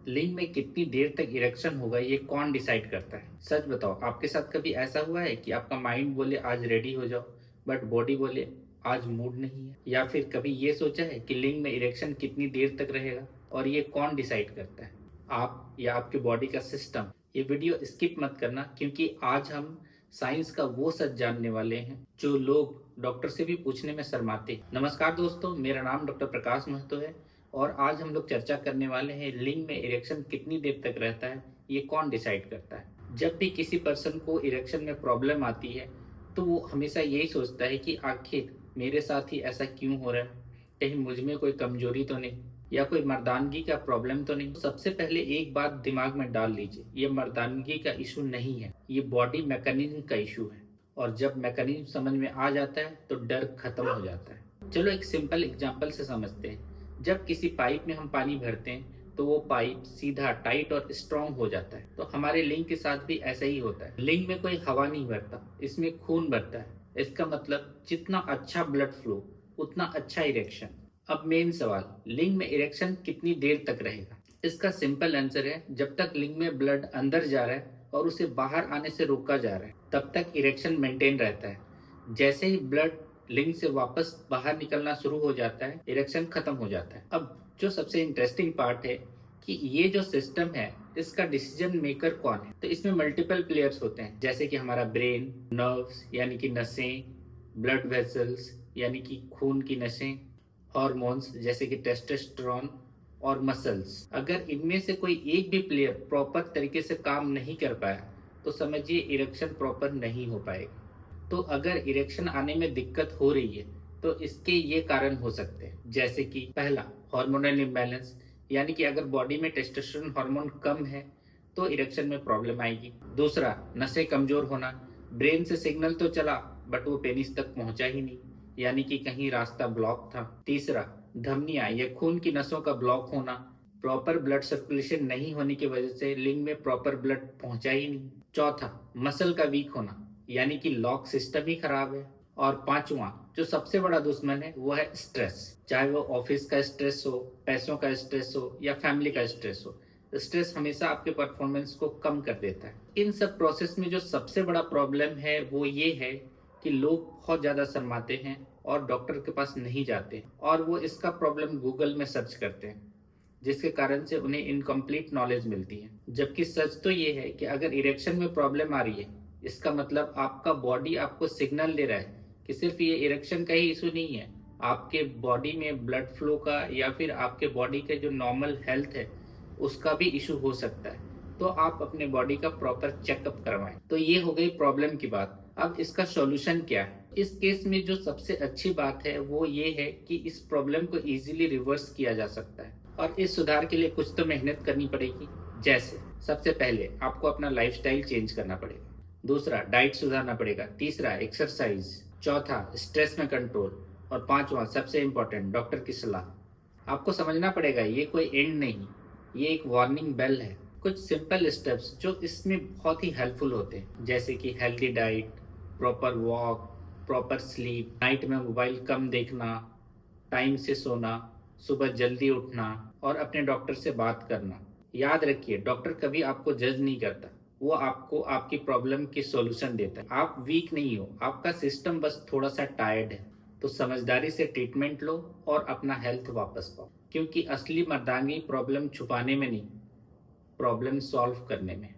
लिंग में कितनी देर तक इरेक्शन होगा ये कौन डिसाइड करता है? सच बताओ, आपके साथ कभी ऐसा हुआ है कि आपका माइंड बोले आज रेडी हो जाओ, बट बॉडी बोले आज मूड नहीं है? या फिर कभी ये सोचा है कि लिंग में इरेक्शन कितनी देर तक रहेगा और ये कौन डिसाइड करता है, आप या आपकी बॉडी का सिस्टम? ये वीडियो स्किप मत करना, क्योंकि आज हम साइंस का वो सच जानने वाले हैं जो लोग डॉक्टर से भी पूछने में शर्माते हैं। नमस्कार दोस्तों, मेरा नाम डॉक्टर प्रकाश महतो है और आज हम लोग चर्चा करने वाले हैं लिंग में इरेक्शन कितनी देर तक रहता है, ये कौन डिसाइड करता है। जब भी किसी पर्सन को इरेक्शन में प्रॉब्लम आती है तो वो हमेशा यही सोचता है कि आखिर मेरे साथ ही ऐसा क्यों हो रहा है, कहीं मुझ में कोई कमजोरी तो नहीं या कोई मर्दानगी का प्रॉब्लम तो नहीं। सबसे पहले एक बात दिमाग में डाल लीजिए, ये मर्दानगी का इशू नहीं है, ये बॉडी मैकेनिज्म का इशू है। और जब मैकेनिज्म समझ में आ जाता है तो डर खत्म हो जाता है। चलो एक सिंपल एग्जांपल से समझते हैं। जब किसी पाइप में हम पानी भरते हैं तो वो पाइप सीधा, टाइट और स्ट्रॉन्ग हो जाता है। तो हमारे लिंग के साथ भी ऐसा ही होता है। लिंग में कोई हवा नहीं भरता, इसमें खून भरता है। इसका मतलब जितना अच्छा ब्लड फ्लो उतना अच्छा इरेक्शन। अब मेन सवाल, लिंग में इरेक्शन कितनी देर तक रहेगा? इसका सिंपल आंसर है, जब तक लिंग में ब्लड अंदर जा रहा है और उसे बाहर आने से रोका जा रहा है तब तक इरेक्शन मेंटेन रहता है। जैसे ही ब्लड लिंग से वापस बाहर निकलना शुरू हो जाता है, इरेक्शन खत्म हो जाता है। अब जो सबसे इंटरेस्टिंग पार्ट है कि ये जो सिस्टम है इसका डिसीजन मेकर कौन है? तो इसमें मल्टीपल प्लेयर्स होते हैं, जैसे कि हमारा ब्रेन, नर्व्स यानी कि नसें, ब्लड वेसल्स यानी कि खून की नसें, हॉर्मोन्स जैसे कि टेस्टोस्टेरोन और मसल्स। अगर इनमें से कोई एक भी प्लेयर प्रॉपर तरीके से काम नहीं कर पाया तो समझिए इरेक्शन प्रॉपर नहीं हो पाएगा। तो अगर इरेक्शन आने में दिक्कत हो रही है तो इसके ये कारण हो सकते हैं, जैसे कि पहला, हार्मोनल इम्बैलेंस, यानी कि अगर बॉडी में टेस्टोस्टेरोन हार्मोन कम है तो इरेक्शन में प्रॉब्लम आएगी। दूसरा, नसें कमजोर होना, ब्रेन से सिग्नल तो चला बट वो पेनिस तक पहुंचा ही नहीं, यानी कि कहीं रास्ता ब्लॉक था। तीसरा, धमनियां या खून की नसों का ब्लॉक होना, प्रॉपर ब्लड सर्कुलेशन नहीं होने की वजह से लिंग में प्रॉपर ब्लड पहुंचा ही नहीं। चौथा, मसल का वीक होना, यानी कि लॉक सिस्टम ही खराब है। और पांचवा, जो सबसे बड़ा दुश्मन है, वो है स्ट्रेस। चाहे वो ऑफिस का स्ट्रेस हो, पैसों का स्ट्रेस हो या फैमिली का स्ट्रेस हो, स्ट्रेस हमेशा आपके परफॉर्मेंस को कम कर देता है। इन सब प्रोसेस में जो सबसे बड़ा प्रॉब्लम है वो ये है कि लोग बहुत ज़्यादा शर्माते हैं और डॉक्टर के पास नहीं जाते और वो इसका प्रॉब्लम गूगल में सर्च करते हैं, जिसके कारण से उन्हें इनकम्प्लीट नॉलेज मिलती है। जबकि सच तो ये है कि अगर इरेक्शन में प्रॉब्लम आ रही है, इसका मतलब आपका बॉडी आपको सिग्नल दे रहा है कि सिर्फ ये इरेक्शन का ही इशू नहीं है, आपके बॉडी में ब्लड फ्लो का या फिर आपके बॉडी के जो नॉर्मल हेल्थ है उसका भी इशू हो सकता है। तो आप अपने बॉडी का प्रॉपर चेकअप करवाएं। तो ये हो गई प्रॉब्लम की बात। अब इसका सॉल्यूशन क्या है? इस केस में जो सबसे अच्छी बात है वो ये है कि इस प्रॉब्लम को इजीली रिवर्स किया जा सकता है और इस सुधार के लिए कुछ तो मेहनत करनी पड़ेगी। जैसे सबसे पहले आपको अपना लाइफस्टाइल चेंज करना पड़ेगा। दूसरा, डाइट सुधारना पड़ेगा। तीसरा, एक्सरसाइज। चौथा, स्ट्रेस में कंट्रोल। और पांचवा, सबसे इंपॉर्टेंट, डॉक्टर की सलाह। आपको समझना पड़ेगा ये कोई एंड नहीं, ये एक वार्निंग बेल है। कुछ सिंपल स्टेप्स जो इसमें बहुत ही हेल्पफुल होते हैं, जैसे कि healthy diet, proper walk, proper sleep, night में मोबाइल कम देखना, टाइम से सोना, सुबह जल्दी उठना और अपने डॉक्टर से बात करना। याद रखिए, डॉक्टर कभी आपको जज नहीं करता, वो आपको आपकी प्रॉब्लम की सॉल्यूशन देता है। आप वीक नहीं हो, आपका सिस्टम बस थोड़ा सा टायर्ड है। तो समझदारी से ट्रीटमेंट लो और अपना हेल्थ वापस पाओ, क्योंकि असली मर्दानगी प्रॉब्लम छुपाने में नहीं, प्रॉब्लम सॉल्व करने में।